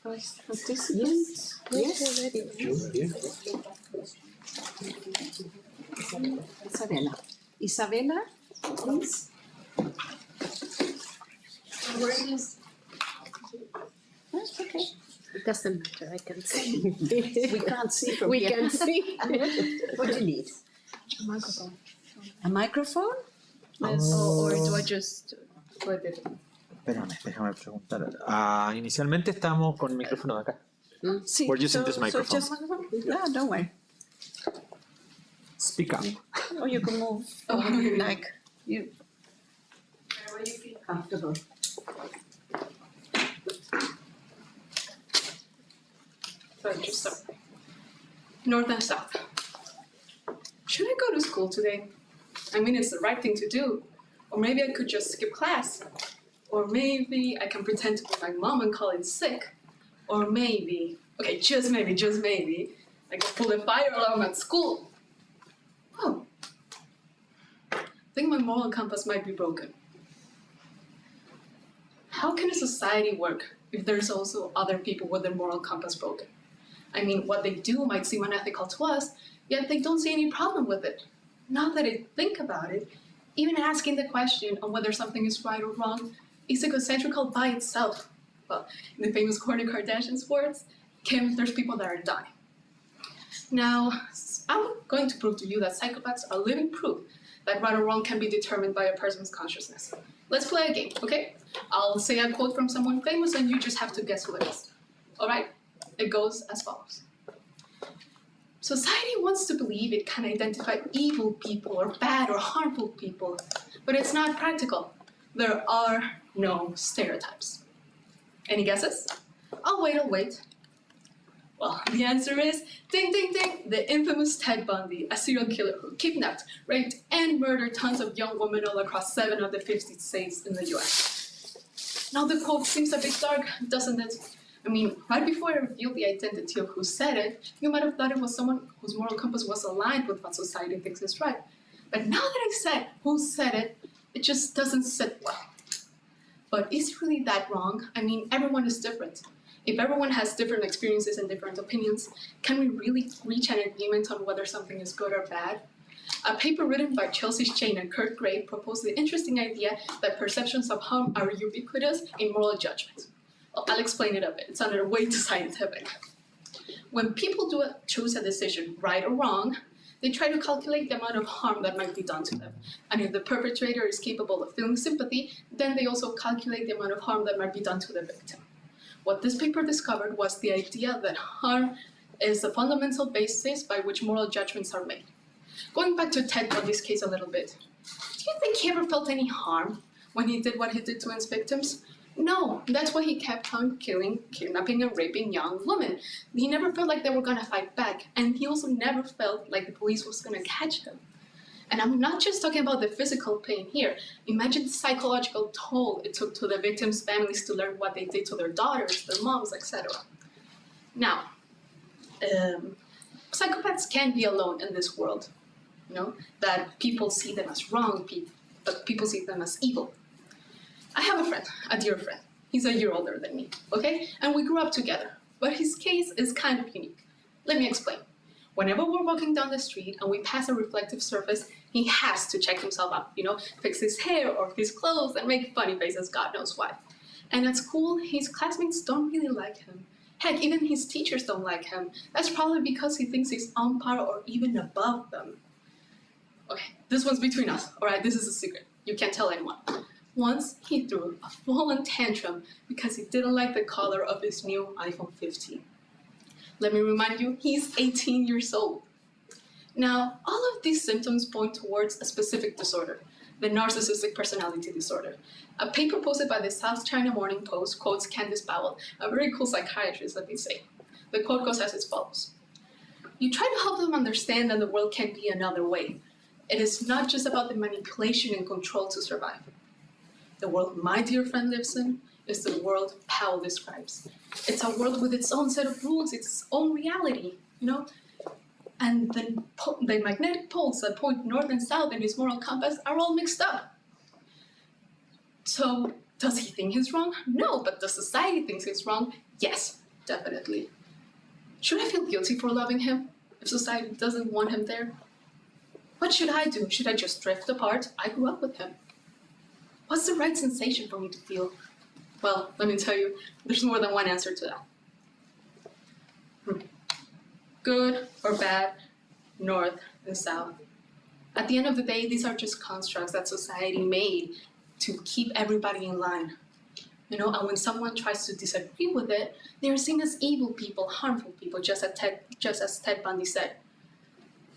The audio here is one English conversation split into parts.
first participant. Yes. Isabela. Isabela, please. That's okay. It doesn't matter, I can see. We can't see from We here. can see. What do you need? A microphone. A microphone? Or do I just put it? Espérame, déjame preguntar. Inicialmente estábamos con el micrófono de acá. Sí, We're using this microphone. Yeah, don't worry. Speak up. Or you can move like you. Where you feel Comfortable. Sorry, just start. North and South. Should I go to school today? I mean, it's the right thing to do. Or maybe I could just skip class. Or maybe I can pretend to be my mom and call in sick. Or maybe, okay, just maybe, I can pull a fire alarm at school. Oh, I think my moral compass might be broken. How can a society work if there's also other people with their moral compass broken? I mean, what they do might seem unethical to us, yet they don't see any problem with it. Now that I think about it, even asking the question on whether something is right or wrong is egocentrical by itself. Well, in the famous Kourtney Kardashian's words, Kim, there's people that are dying. Now, I'm going to prove to you that psychopaths are living proof that right or wrong can be determined by a person's consciousness. Let's play a game, okay? I'll say a quote from someone famous and you just have to guess who it is. All right? It goes as follows. Society wants to believe it can identify evil people or bad or harmful people, but it's not practical. There are no stereotypes. Any guesses? I'll wait. Well, the answer is, ding, ding, ding, the infamous Ted Bundy, a serial killer who kidnapped, raped, and murdered tons of young women all across 7 of the 50 states in the US. Now the quote seems a bit dark, doesn't it? I mean, right before I revealed the identity of who said it, you might have thought it was someone whose moral compass was aligned with what society thinks is right. But now that I've said who said it, it just doesn't sit well. But is it really that wrong? I mean, everyone is different. If everyone has different experiences and different opinions, can we really reach an agreement on whether something is good or bad? A paper written by Chelsea Shane and Kurt Gray proposed the interesting idea that perceptions of harm are ubiquitous in moral judgment. Well, I'll explain it a bit. It sounded way too scientific. When people choose a decision, right or wrong, they try to calculate the amount of harm that might be done to them. And if the perpetrator is capable of feeling sympathy, then they also calculate the amount of harm that might be done to the victim. What this paper discovered was the idea that harm is the fundamental basis by which moral judgments are made. Going back to Ted Bundy's case a little bit, do you think he ever felt any harm when he did what he did to his victims? No, that's why he kept on killing, kidnapping, and raping young women. He never felt like they were gonna fight back, and he also never felt like the police was gonna catch him. And I'm not just talking about the physical pain here. Imagine the psychological toll it took to the victims' families to learn what they did to their daughters, their moms, etc. Now, psychopaths can't be alone in this world, you know, that people see them as wrong, but people see them as evil. I have a friend, a dear friend. He's a year older than me, okay? And we grew up together, but his case is kind of unique. Let me explain. Whenever we're walking down the street and we pass a reflective surface, he has to check himself out, you know, fix his hair or his clothes and make funny faces, God knows why. And at school, his classmates don't really like him. Heck, even his teachers don't like him. That's probably because he thinks he's on par or even above them. Okay, this one's between us, all right? This is a secret. You can't tell anyone. Once, he threw a full-on tantrum because he didn't like the color of his new iPhone 15. Let me remind you, he's 18 years old. Now, all of these symptoms point towards a specific disorder, the narcissistic personality disorder. A paper posted by the South China Morning Post quotes Candice Powell, a very cool psychiatrist, let me say. The quote goes as follows. You try to help them understand that the world can be another way. It is not just about the manipulation and control to survive. The world my dear friend lives in is the world Powell describes. It's a world with its own set of rules, its own reality, you know? And the magnetic poles that point north and south in his moral compass are all mixed up. So, does he think he's wrong? No, but the society thinks he's wrong. Yes, definitely. Should I feel guilty for loving him if society doesn't want him there? What should I do? Should I just drift apart? I grew up with him. What's the right sensation for me to feel? Well, let me tell you, there's more than one answer to that. Good or bad, north and south. At the end of the day, these are just constructs that society made to keep everybody in line. You know, and when someone tries to disagree with it, they are seen as evil people, harmful people, just as Ted Bundy said.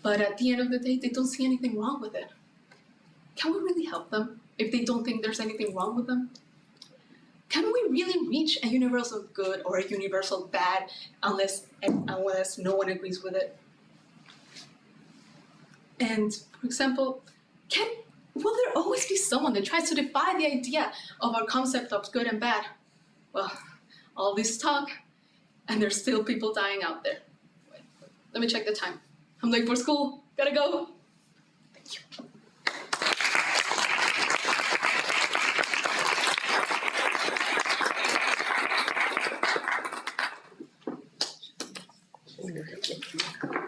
But at the end of the day, they don't see anything wrong with it. Can we really help them if they don't think there's anything wrong with them? Can we really reach a universal good or a universal bad unless no one agrees with it? And, for example, will there always be someone that tries to defy the idea of our concept of good and bad? Well, all this talk, and there's still people dying out there. Wait, let me check the time. I'm late for school. Gotta go. Thank you.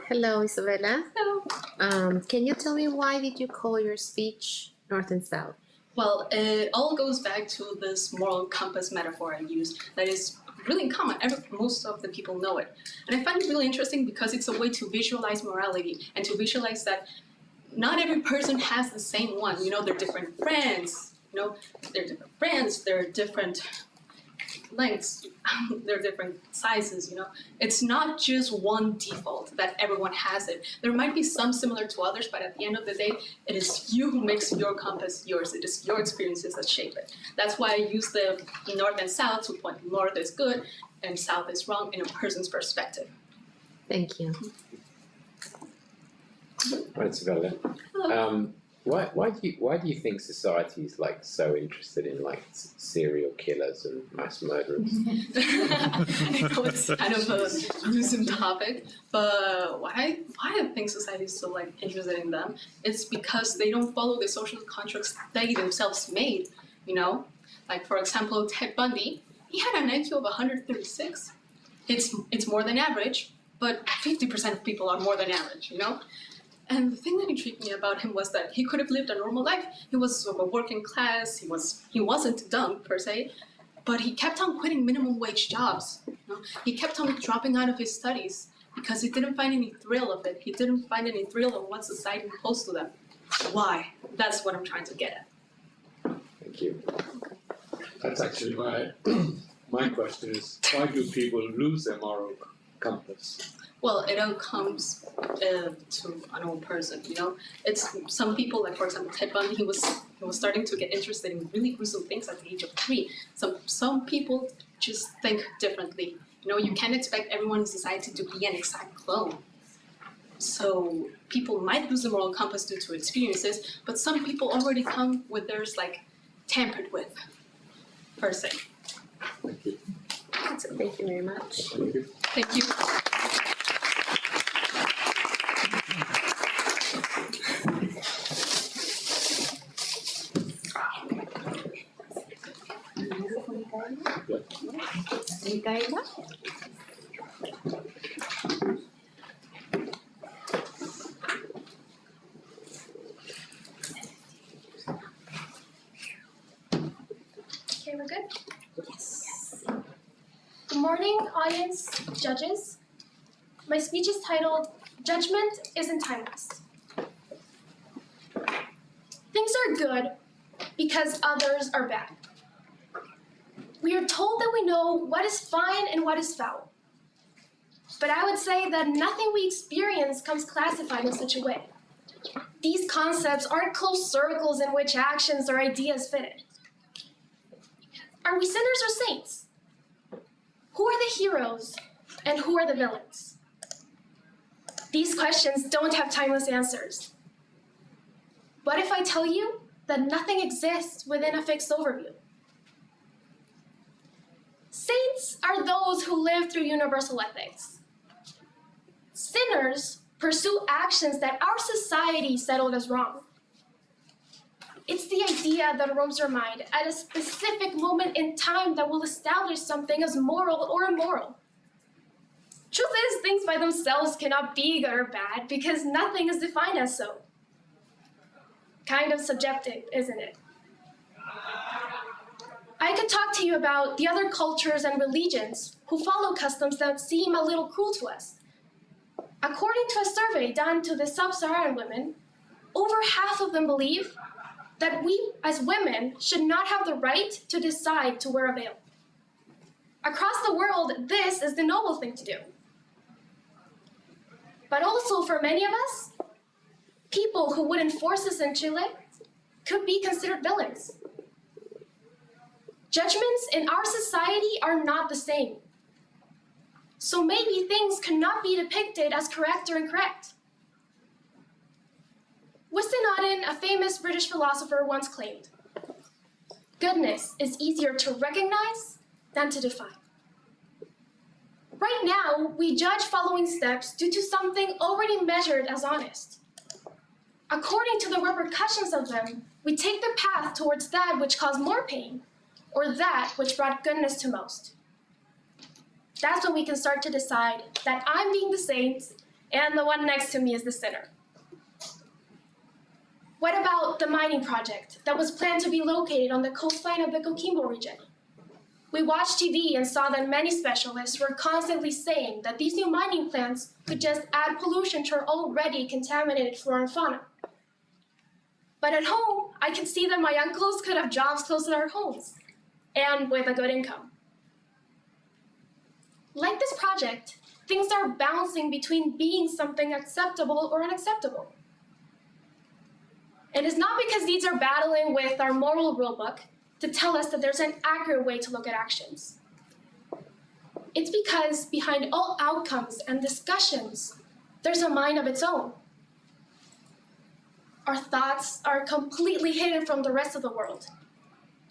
Hello, Isabela. Hello. Can you tell me why did you call your speech North and South? Well, it all goes back to this moral compass metaphor I used that is really common. Most of the people know it. And I find it really interesting because it's a way to visualize morality and to visualize that not every person has the same one. You know, they're different brands. You know, they're different brands. They're different lengths. They're different sizes. You know, it's not just one default that everyone has it. There might be some similar to others, but at the end of the day, it is you who makes your compass yours. It is your experiences that shape it. That's why I use the north and south to point north is good and south is wrong in a person's perspective. Thank you. Hi, Isabela. Hello. Why do you think society is like so interested in like serial killers and mass murderers? I know it's kind of a gruesome topic, but why I think society is so like interested in them is because they don't follow the social contracts they themselves made. You know, like for example, Ted Bundy, he had an IQ of 136. It's more than average, but 50% of people are more than average. You know. And the thing that intrigued me about him was that he could have lived a normal life. He was of a working class. He wasn't dumb per se, but he kept on quitting minimum wage jobs. You know? He kept on dropping out of his studies because he didn't find any thrill of it. He didn't find any thrill of what society imposed to them. Why? That's what I'm trying to get at. Thank you. That's actually my question is, why do people lose their moral compass? Well, it all comes to an old person, you know. It's some people, like for example, Ted Bundy. He was starting to get interested in really gruesome things at the age of 3. Some people just think differently. You know, you can't expect everyone in society to be an exact clone. So people might lose the moral compass due to experiences, but some people already come with theirs like tampered with, per se. Thank you. That's it. Thank you very much. Thank you. Thank you. Mikaela? Okay, we're good? Yes. Good morning, audience, judges. My speech is titled, Judgment Isn't Timeless. Things are good because others are bad. We are told that we know what is fine and what is foul. But I would say that nothing we experience comes classified in such a way. These concepts aren't closed circles in which actions or ideas fit in. Are we sinners or saints? Who are the heroes and who are the villains? These questions don't have timeless answers. What if I tell you that nothing exists within a fixed overview? Saints are those who live through universal ethics. Sinners pursue actions that our society settled as wrong. It's the idea that roams your mind at a specific moment in time that will establish something as moral or immoral. Truth is, things by themselves cannot be good or bad because nothing is defined as so. Kind of subjective, isn't it? I could talk to you about the other cultures and religions who follow customs that seem a little cruel to us. According to a survey done to the sub-Saharan women, over half of them believe that we as women should not have the right to decide to wear a veil. Across the world, this is the noble thing to do. But also for many of us, people who would enforce this in Chile could be considered villains. Judgments in our society are not the same. So maybe things cannot be depicted as correct or incorrect. Winston Auden, a famous British philosopher, once claimed, "Goodness is easier to recognize than to define." Right now, we judge following steps due to something already measured as honest. According to the repercussions of them, we take the path towards that which caused more pain, or that which brought goodness to most. That's when we can start to decide that I'm being the saint and the one next to me is the sinner. What about the mining project that was planned to be located on the coastline of the Coquimbo region? We watched TV and saw that many specialists were constantly saying that these new mining plants could just add pollution to our already contaminated flora and fauna. But at home, I can see that my uncles could have jobs close to their homes and with a good income. Like this project, things are bouncing between being something acceptable or unacceptable. And it's not because these are battling with our moral rulebook to tell us that there's an accurate way to look at actions. It's because behind all outcomes and discussions, there's a mind of its own. Our thoughts are completely hidden from the rest of the world.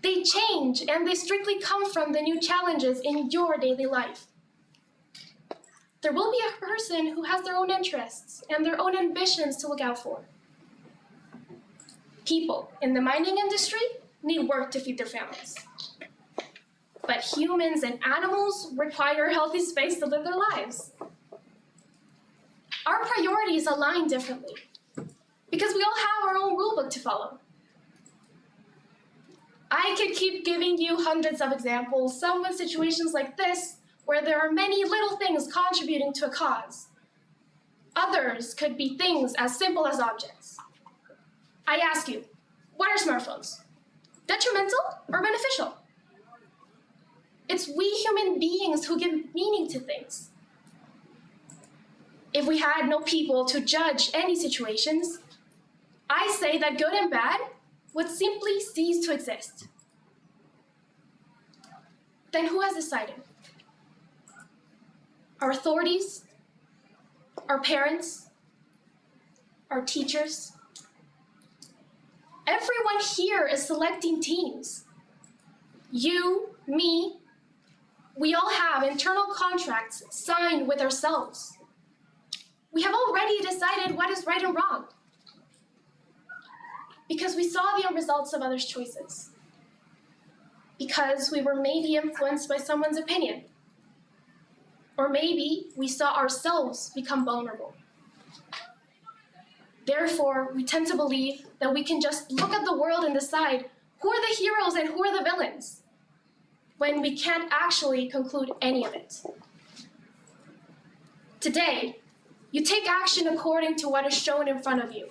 They change, and they strictly come from the new challenges in your daily life. There will be a person who has their own interests and their own ambitions to look out for. People in the mining industry need work to feed their families. But humans and animals require a healthy space to live their lives. Our priorities align differently because we all have our own rulebook to follow. I could keep giving you hundreds of examples, some with situations like this, where there are many little things contributing to a cause. Others could be things as simple as objects. I ask you, what are smartphones? Detrimental or beneficial? It's we human beings who give meaning to things. If we had no people to judge any situations, I say that good and bad would simply cease to exist. Then who has decided? Our authorities? Our parents? Our teachers? Everyone here is selecting teams. You, me, we all have internal contracts signed with ourselves. We have already decided what is right and wrong because we saw the end results of others' choices, because we were maybe influenced by someone's opinion, or maybe we saw ourselves become vulnerable. Therefore, we tend to believe that we can just look at the world and decide who are the heroes and who are the villains, when we can't actually conclude any of it. Today, you take action according to what is shown in front of you.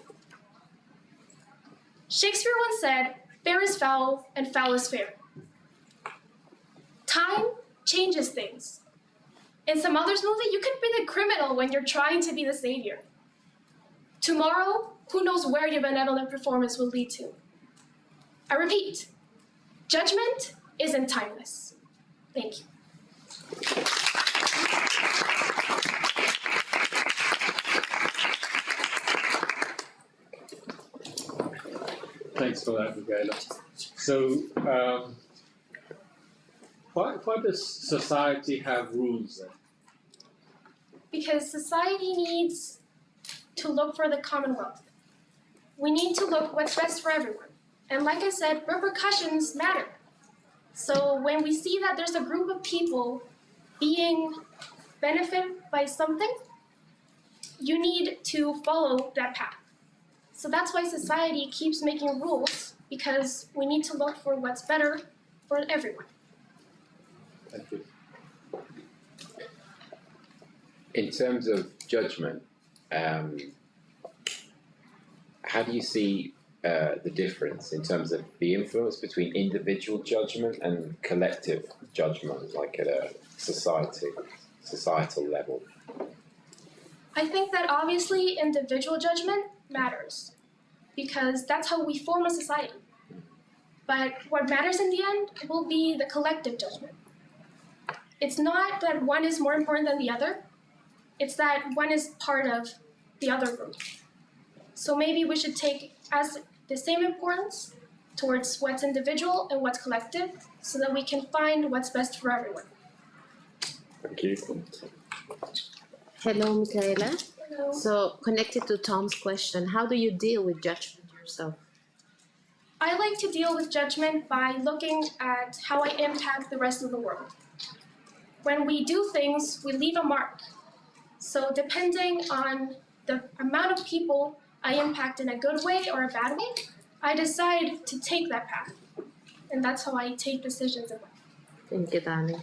Shakespeare once said, "Fair is foul and foul is fair." Time changes things. In some other's movie, you could be the criminal when you're trying to be the savior. Tomorrow, who knows where your benevolent performance will lead to? I repeat, judgment isn't timeless. Thank you. Thanks for that, Mikaela. So, why does society have rules then? Because society needs to look for the commonwealth. We need to look what's best for everyone. And like I said, repercussions matter. So when we see that there's a group of people being benefited by something, you need to follow that path. So that's why society keeps making rules, because we need to look for what's better for everyone. Thank you. In terms of judgment, how do you see the difference in terms of the influence between individual judgment and collective judgment, like at a societal level? I think that obviously individual judgment matters, because that's how we form a society. But what matters in the end will be the collective judgment. It's not that one is more important than the other, it's that one is part of the other group. So maybe we should take as the same importance towards what's individual and what's collective, so that we can find what's best for everyone. Thank you. Hello, Mikaela. Hello. So, connected to Tom's question, how do you deal with judgment yourself? I like to deal with judgment by looking at how I impact the rest of the world. When we do things, we leave a mark. So depending on the amount of people I impact in a good way or a bad way, I decide to take that path. And that's how I take decisions in life. Thank you, Dani.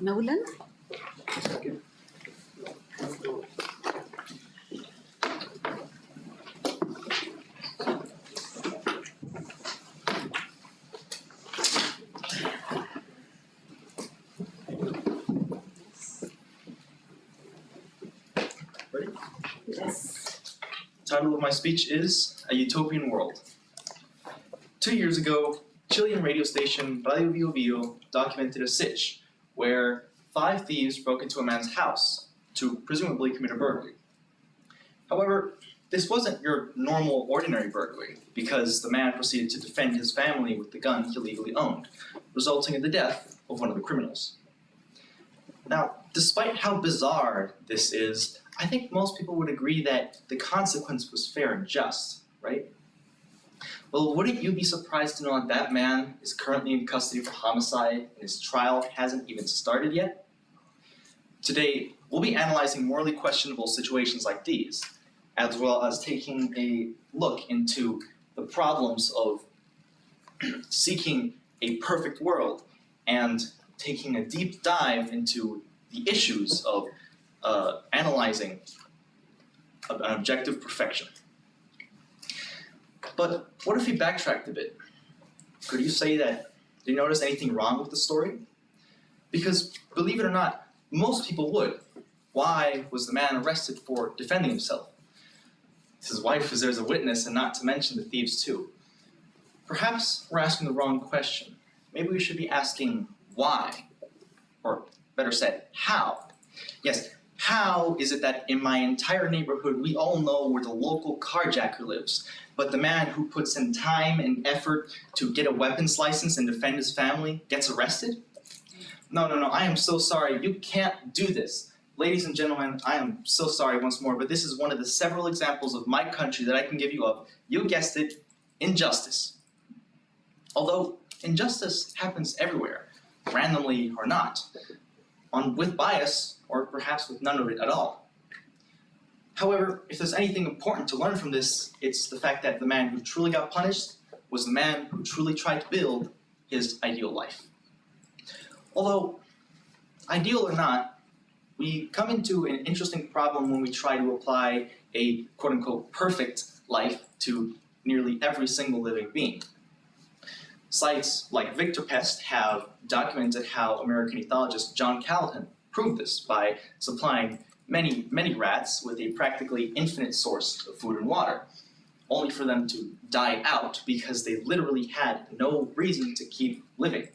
Nolan? Ready? Yes. Title of my speech is A Utopian World. 2 years ago, Chilean radio station Radio Bio Bio documented a sitch where 5 thieves broke into a man's house to presumably commit a burglary. However, this wasn't your normal, ordinary burglary, because the man proceeded to defend his family with the gun he legally owned, resulting in the death of one of the criminals. Now, despite how bizarre this is, I think most people would agree that the consequence was fair and just, right? Well, wouldn't you be surprised to know that that man is currently in custody for homicide and his trial hasn't even started yet? Today, we'll be analyzing morally questionable situations like these, as well as taking a look into the problems of seeking a perfect world and taking a deep dive into the issues of analyzing an objective perfection. But what if we backtracked a bit? Could you say that you notice anything wrong with the story? Because, believe it or not, most people would. Why was the man arrested for defending himself? His wife was there as a witness, and not to mention the thieves too. Perhaps we're asking the wrong question. Maybe we should be asking why, or better said, how. Yes, how is it that in my entire neighborhood we all know where the local carjacker lives, but the man who puts in time and effort to get a weapons license and defend his family gets arrested? No, I am so sorry. You can't do this. Ladies and gentlemen, I am so sorry once more, but this is one of the several examples of my country that I can give you of, you guessed it, injustice. Although injustice happens everywhere, randomly or not, with bias or perhaps with none of it at all. However, if there's anything important to learn from this, it's the fact that the man who truly got punished was the man who truly tried to build his ideal life. Although, ideal or not, we come into an interesting problem when we try to apply a quote-unquote perfect life to nearly every single living being. Sites like VictorPest have documented how American ethologist John Calhoun proved this by supplying many rats with a practically infinite source of food and water, only for them to die out because they literally had no reason to keep living.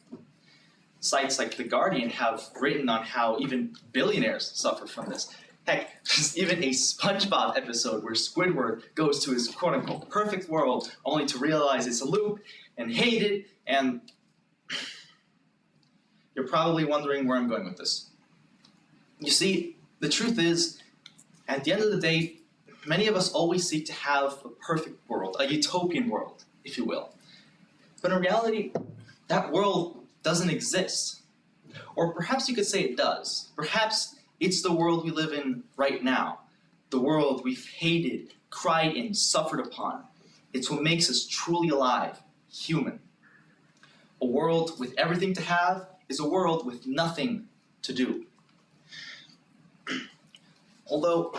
Sites like The Guardian have written on how even billionaires suffer from this, Heck, there's even a SpongeBob episode where Squidward goes to his quote-unquote perfect world only to realize it's a loop and hate it, and you're probably wondering where I'm going with this. You see, the truth is, at the end of the day, many of us always seek to have a perfect world, a utopian world, if you will. But in reality, that world doesn't exist. Or perhaps you could say it does. Perhaps it's the world we live in right now. The world we've hated, cried in, suffered upon. It's what makes us truly alive, human. A world with everything to have is a world with nothing to do. Although,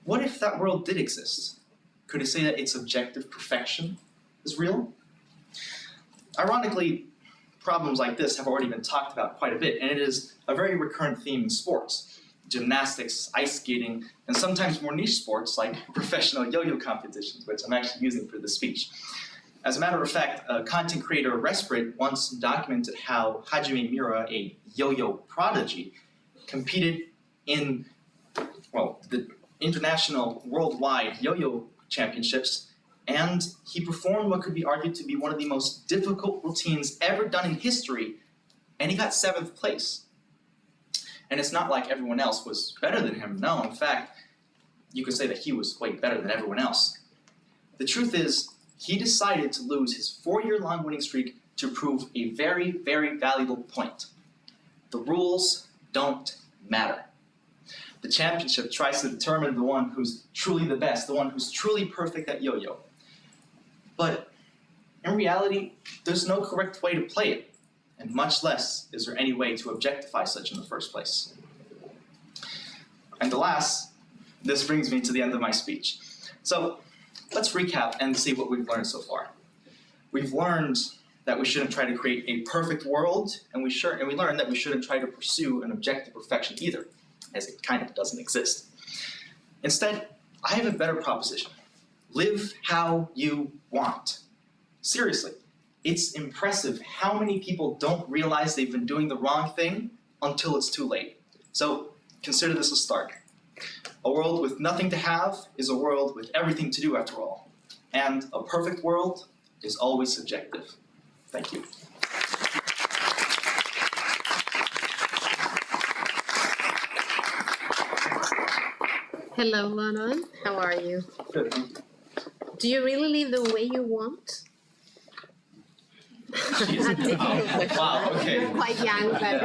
what if that world did exist? Could it say that its objective perfection is real? Ironically, problems like this have already been talked about quite a bit, and it is a very recurrent theme in sports. Gymnastics, ice skating, and sometimes more niche sports like professional yo-yo competitions, which I'm actually using for this speech. As a matter of fact, content creator Resprit once documented how Hajime Mura, a yo-yo prodigy, competed in, well, the international worldwide yo-yo championships, and he performed what could be argued to be one of the most difficult routines ever done in history, and he got 7th place. And it's not like everyone else was better than him. No, in fact, you could say that he was way better than everyone else. The truth is, he decided to lose his 4-year-long winning streak to prove a very, very valuable point. The rules don't matter. The championship tries to determine the one who's truly the best, the one who's truly perfect at yo-yo. But in reality, there's no correct way to play it, and much less is there any way to objectify such in the first place. And alas, this brings me to the end of my speech. So let's recap and see what we've learned so far. We've learned that we shouldn't try to create a perfect world, and we learned that we shouldn't try to pursue an objective perfection either, as it kind of doesn't exist. Instead, I have a better proposition. Live how you want. Seriously, it's impressive how many people don't realize they've been doing the wrong thing until it's too late. So consider this a start. A world with nothing to have is a world with everything to do after all. And a perfect world is always subjective. Thank you. Hello, Nolan. How are you? Good. Do you really live the way you want? Wow, okay. Quite young, but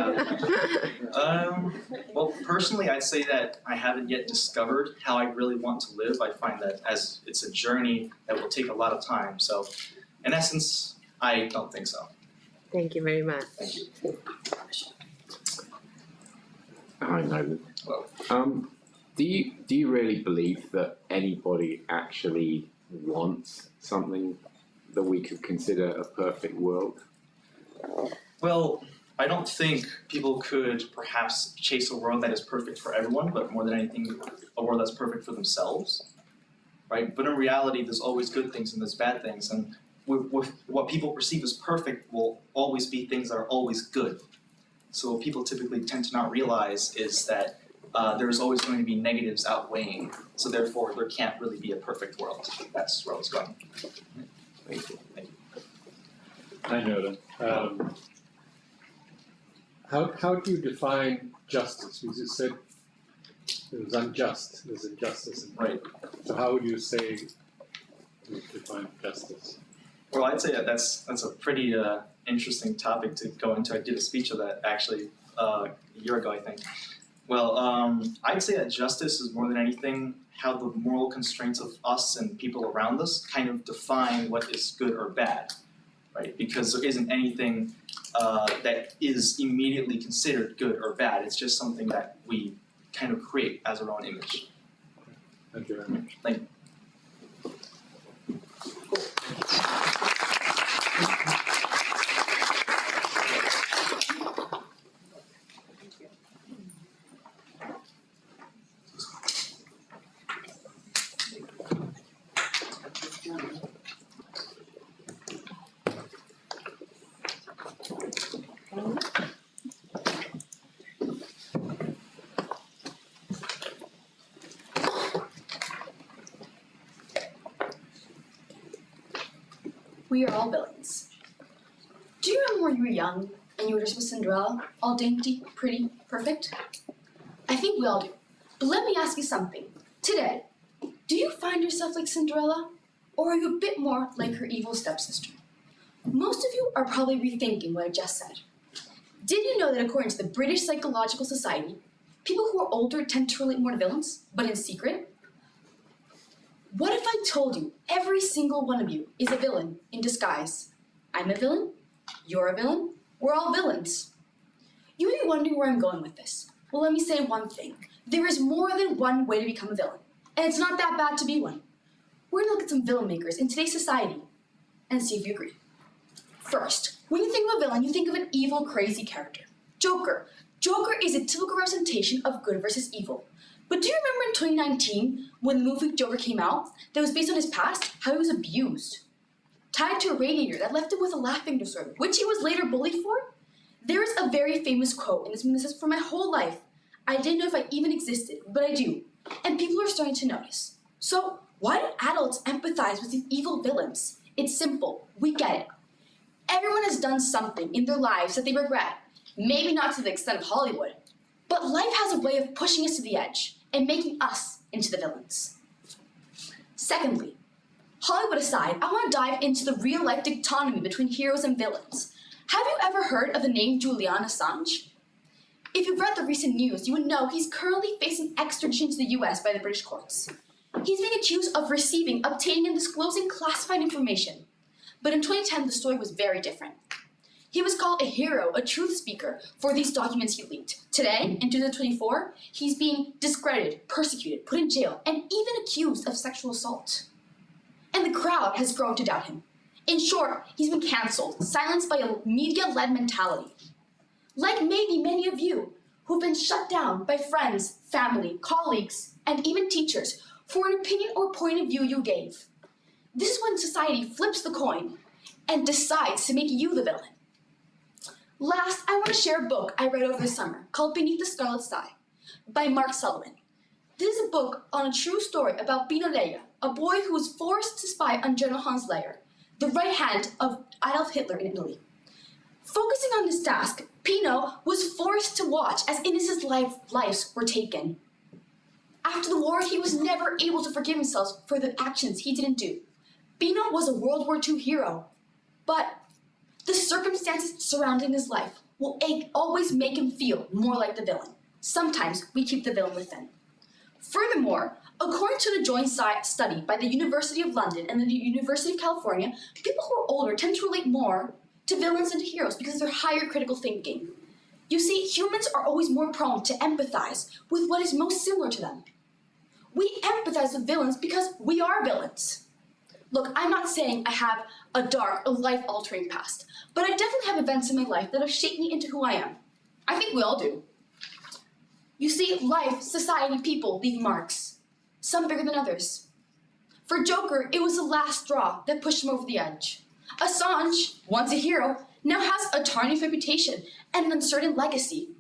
Well, personally, I'd say that I haven't yet discovered how I really want to live. I find that as it's a journey that will take a lot of time. So, in essence, I don't think so. Thank you very much. Thank you. Hi, Nolan. Hello. Do you really believe that anybody actually wants something that we could consider a perfect world? Well, I don't think people could perhaps chase a world that is perfect for everyone, but more than anything, a world that's perfect for themselves, right? But in reality, there's always good things and there's bad things, and with what people perceive as perfect will always be things that are always good. So what people typically tend to not realize is that there's always going to be negatives outweighing, so therefore there can't really be a perfect world. That's where I was going. Thank you. Thank you. I know that. How do you define justice? Because you said it was unjust. There's injustice. Right. So how would you say you define justice? Well, I'd say that that's a pretty interesting topic to go into. I did a speech of that actually a year ago, I think. Well, I'd say that justice is more than anything how the moral constraints of us and people around us kind of define what is good or bad, right? Because there isn't anything that is immediately considered good or bad. It's just something that we kind of create as our own image. Thank you very much. Thank you. we are all villains. Do you remember when you were young and you were just with Cinderella, all dainty, pretty, perfect? I think we all do. But let me ask you something. Today, do you find yourself like Cinderella? Or are you a bit more like her evil stepsister? Most of you are probably rethinking what I just said. Did you know that according to the British Psychological Society, people who are older tend to relate more to villains, but in secret? What if I told you every single one of you is a villain in disguise? I'm a villain, you're a villain, we're all villains. You may be wondering where I'm going with this. Well, let me say one thing. There is more than one way to become a villain, and it's not that bad to be one. We're gonna look at some villain makers in today's society and see if you agree. First, when you think of a villain, you think of an evil, crazy character. Joker. Joker is a typical representation of good versus evil. But do you remember in 2019, when the movie Joker came out, that was based on his past, how he was abused? Tied to a radiator that left him with a laughing disorder, which he was later bullied for? There is a very famous quote in this movie that says, "For my whole life, I didn't know if I even existed, but I do." And people are starting to notice. So, why do adults empathize with these evil villains? It's simple. We get it. Everyone has done something in their lives that they regret. Maybe not to the extent of Hollywood, but life has a way of pushing us to the edge and making us into the villains. Secondly, Hollywood aside, I want to dive into the real-life dichotomy between heroes and villains. Have you ever heard of the name Julian Assange? If you've read the recent news, you would know he's currently facing extradition to the US by the British courts. He's being accused of receiving, obtaining, and disclosing classified information. But in 2010, the story was very different. He was called a hero, a truth speaker, for these documents he leaked. Today, in 2024, he's being discredited, persecuted, put in jail, and even accused of sexual assault. And the crowd has grown to doubt him. In short, he's been cancelled, silenced by a media-led mentality. Like maybe many of you, who've been shut down by friends, family, colleagues, and even teachers for an opinion or point of view you gave. This is when society flips the coin and decides to make you the villain. Last, I want to share a book I read over the summer called Beneath the Scarlet Sky by Mark Sullivan. This is a book on a true story about Mikaela, a boy who was forced to spy on General Hans Leyer, the right hand of Adolf Hitler in Italy. Focusing on this task, Pino was forced to watch as innocent lives were taken. After the war, he was never able to forgive himself for the actions he didn't do. Pino was a World War II hero, but the circumstances surrounding his life will always make him feel more like the villain. Sometimes we keep the villain within. Furthermore, according to the joint study by the University of London and the University of California, people who are older tend to relate more to villains than to heroes because of their higher critical thinking. You see, humans are always more prone to empathize with what is most similar to them. We empathize with villains because we are villains. Look, I'm not saying I have a dark or life-altering past, but I definitely have events in my life that have shaped me into who I am. I think we all do. You see, life, society, people leave marks, some bigger than others. For Joker, it was the last straw that pushed him over the edge. Assange, once a hero, now has a tarnished reputation and an uncertain legacy.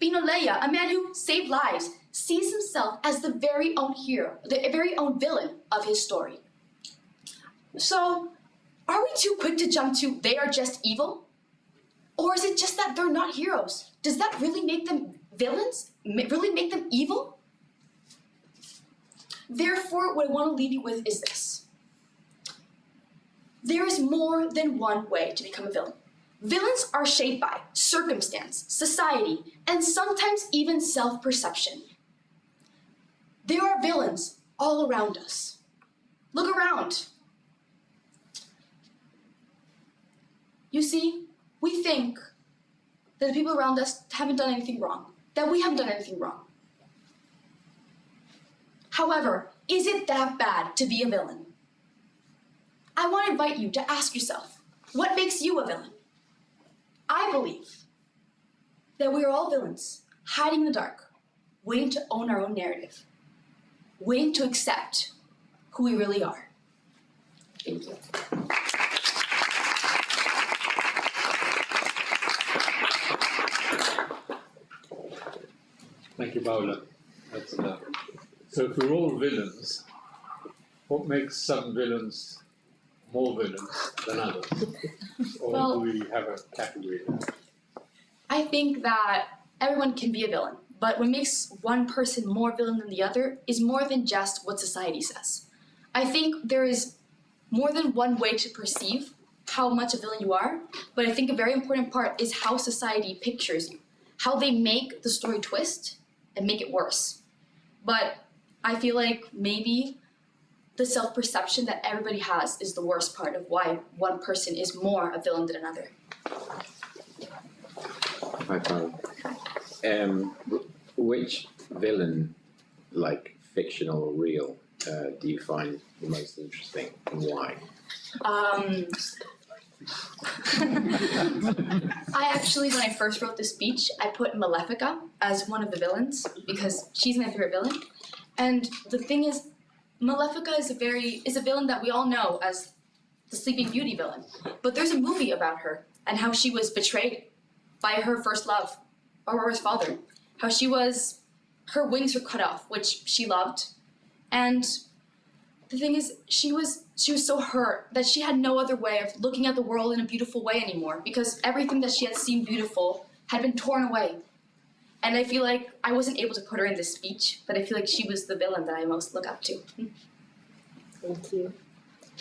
Mikaela, a man who saved lives, sees himself as the very own hero, the very own villain of his story. So, are we too quick to jump to they are just evil? Or is it just that they're not heroes? Does that really make them villains? Really make them evil? Therefore, what I want to leave you with is this. There is more than one way to become a villain. Villains are shaped by circumstance, society, and sometimes even self-perception. There are villains all around us. Look around. You see, we think that the people around us haven't done anything wrong, that we haven't done anything wrong. However, is it that bad to be a villain? I want to invite you to ask yourself, what makes you a villain? I believe that we are all villains, hiding in the dark, waiting to own our own narrative, waiting to accept who we really are. Thank you. Thank you, Paula. That's so if we're all villains, what makes some villains more villains than others? Or Well- do we have a category there? I think that everyone can be a villain, but what makes one person more villain than the other is more than just what society says. I think there is more than one way to perceive how much a villain you are, but I think a very important part is how society pictures you, how they make the story twist and make it worse. But I feel like maybe the self-perception that everybody has is the worst part of why one person is more a villain than another. Hi, Paula. Which villain, like fictional or real, do you find the most interesting, and why? I actually, when I first wrote the speech, I put Malefica as one of the villains because she's my favorite villain. And the thing is, Malefica is a villain that we all know as the Sleeping Beauty villain. But there's a movie about her and how she was betrayed by her first love, Aurora's father. How her wings were cut off, which she loved. And the thing is, she was so hurt that she had no other way of looking at the world in a beautiful way anymore because everything that she had seen beautiful had been torn away. And I feel like I wasn't able to put her in this speech, but I feel like she was the villain that I most look up to. Thank you.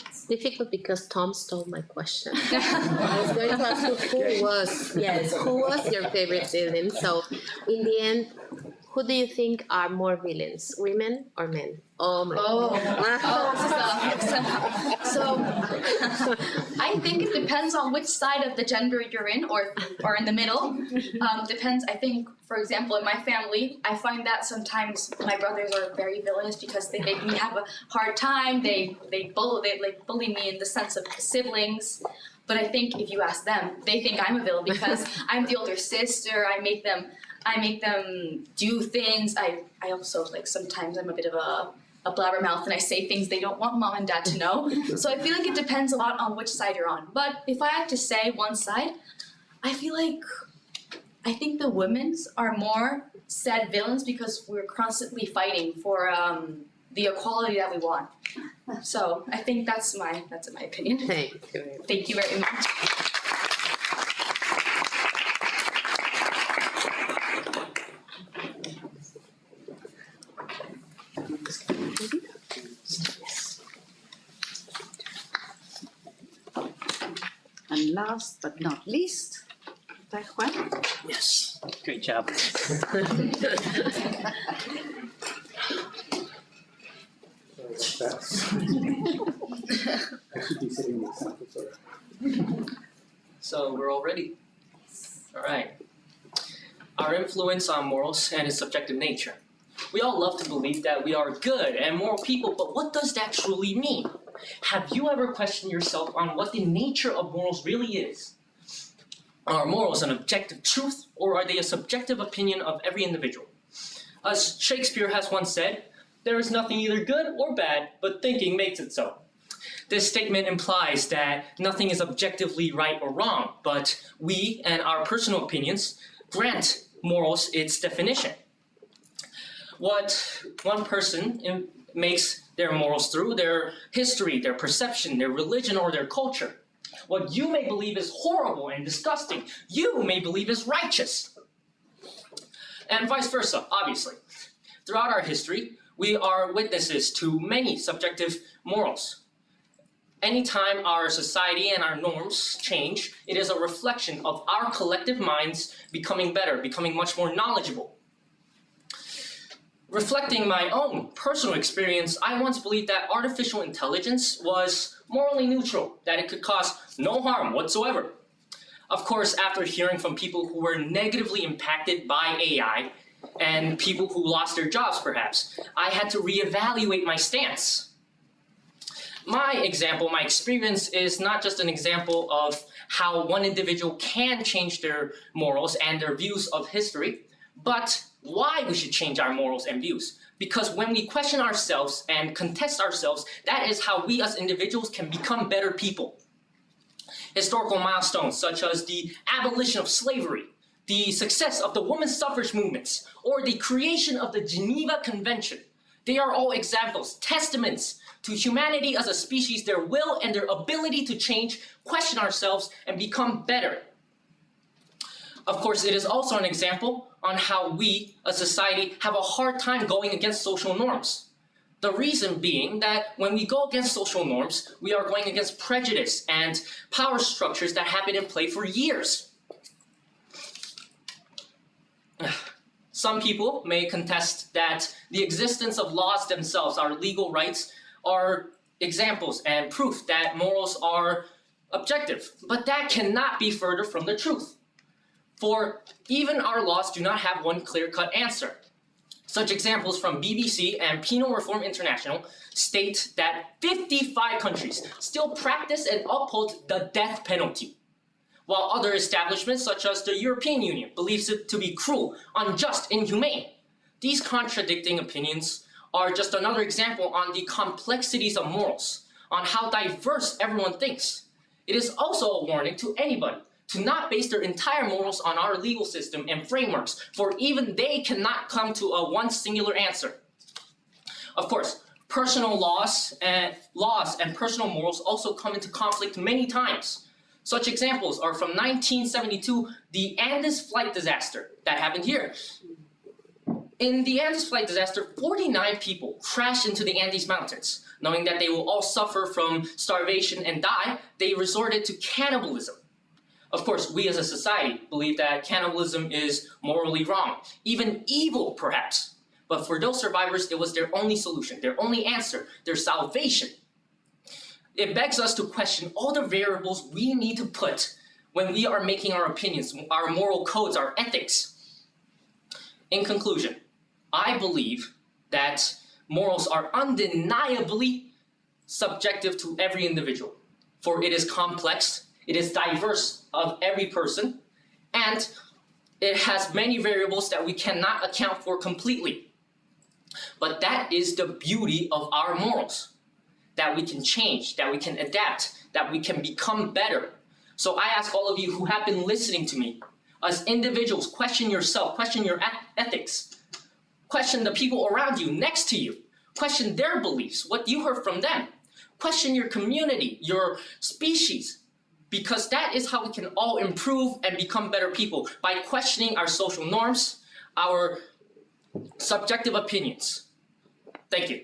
It's difficult because Tom stole my question. I was going to ask you who was your favorite villain? So in the end, who do you think are more villains, women or men? Oh my So I think it depends on which side of the gender you're in or in the middle. Depends. I think, for example, in my family, I find that sometimes my brothers are very villainous because they make me have a hard time. They bully me in the sense of siblings. But I think if you ask them, they think I'm a villain because I'm the older sister. I make them do things. I also, like, sometimes I'm a bit of a blabbermouth and I say things they don't want mom and dad to know. So I feel like it depends a lot on which side you're on. But if I had to say one side, I think the women's are more said villains because we're constantly fighting for the equality that we want. So I think that's my opinion. Thank you. Thank you very much. And last but not least, Taehwan. Yes, great job. I should be sitting next to sorry. So we're all ready? All right. Our influence on morals and its subjective nature. We all love to believe that we are good and moral people, but what does that truly mean? Have you ever questioned yourself on what the nature of morals really is? Are morals an objective truth, or are they a subjective opinion of every individual? As Shakespeare has once said, there is nothing either good or bad, but thinking makes it so. This statement implies that nothing is objectively right or wrong, but we and our personal opinions grant morals its definition. What one person makes their morals through their history, their perception, their religion, or their culture. What you may believe is horrible and disgusting, you may believe is righteous. And vice versa, obviously. Throughout our history, we are witnesses to many subjective morals. Anytime our society and our norms change, it is a reflection of our collective minds becoming better, becoming much more knowledgeable. Reflecting my own personal experience, I once believed that artificial intelligence was morally neutral, that it could cause no harm whatsoever. Of course, after hearing from people who were negatively impacted by AI, and people who lost their jobs perhaps, I had to reevaluate my stance. My example, my experience is not just an example of how one individual can change their morals and their views of history, but why we should change our morals and views. Because when we question ourselves and contest ourselves, that is how we as individuals can become better people. Historical milestones such as the abolition of slavery, the success of the women's suffrage movements, or the creation of the Geneva Convention They are all examples, testaments to humanity as a species, their will and their ability to change, question ourselves, and become better. Of course, it is also an example on how we, as a society, have a hard time going against social norms. The reason being that when we go against social norms, we are going against prejudice and power structures that have been in play for years. Some people may contest that the existence of laws themselves, our legal rights, are examples and proof that morals are objective. But that cannot be further from the truth. For even our laws do not have one clear-cut answer. Such examples from BBC and Penal Reform International state that 55 countries still practice and uphold the death penalty, while other establishments such as the European Union believes it to be cruel, unjust, inhumane. These contradicting opinions are just another example on the complexities of morals, on how diverse everyone thinks. It is also a warning to anybody to not base their entire morals on our legal system and frameworks, for even they cannot come to a one singular answer. Of course, personal laws and personal morals also come into conflict many times. Such examples are from 1972, the Andes flight disaster that happened here. In the Andes flight disaster, 49 people crashed into the Andes Mountains. Knowing that they will all suffer from starvation and die, they resorted to cannibalism. Of course, we as a society believe that cannibalism is morally wrong, even evil perhaps. But for those survivors, it was their only solution, their only answer, their salvation. It begs us to question all the variables we need to put when we are making our opinions, our moral codes, our ethics. In conclusion, I believe that morals are undeniably subjective to every individual, for it is complex, it is diverse of every person, and it has many variables that we cannot account for completely. But that is the beauty of our morals, that we can change, that we can adapt, that we can become better. So I ask all of you who have been listening to me, as individuals, question yourself, question your ethics, question the people around you, next to you, question their beliefs, what you heard from them, question your community, your species, because that is how we can all improve and become better people, by questioning our social norms, our subjective opinions. Thank you.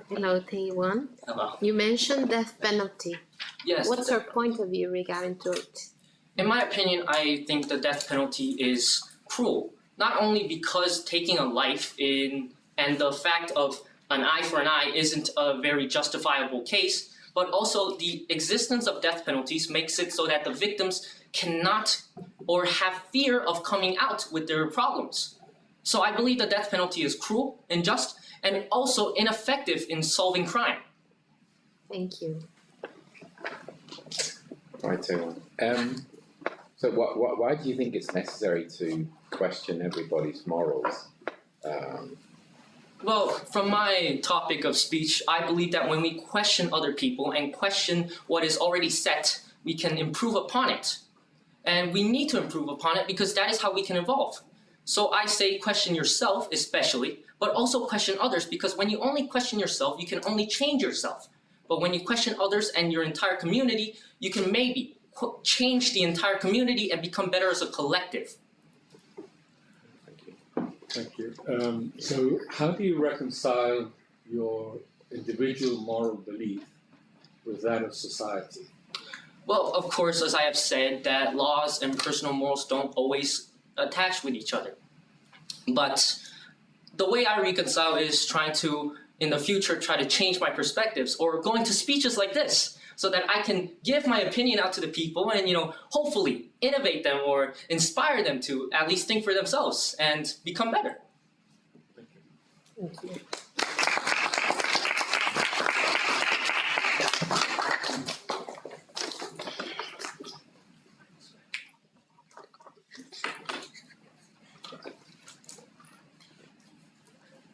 Hello, Taehwan. Hello. You mentioned death penalty. Yes. What's your point of view regarding to it? In my opinion, I think the death penalty is cruel. Not only because taking a life and the fact of an eye for an eye isn't a very justifiable case, but also the existence of death penalties makes it so that the victims cannot or have fear of coming out with their problems. So I believe the death penalty is cruel, unjust, and also ineffective in solving crime. Thank you. Right, Taehwan. So why do you think it's necessary to question everybody's morals? Well, from my topic of speech, I believe that when we question other people and question what is already set, we can improve upon it. And we need to improve upon it because that is how we can evolve. So I say question yourself especially, but also question others, because when you only question yourself, you can only change yourself. But when you question others and your entire community, you can maybe change the entire community and become better as a collective. Thank you. So how do you reconcile your individual moral belief with that of society? Well, of course, as I have said, that laws and personal morals don't always attach with each other. But the way I reconcile is trying to, in the future, try to change my perspectives, or going to speeches like this, so that I can give my opinion out to the people and, hopefully innovate them or inspire them to at least think for themselves and become better. Thank you. Thank you.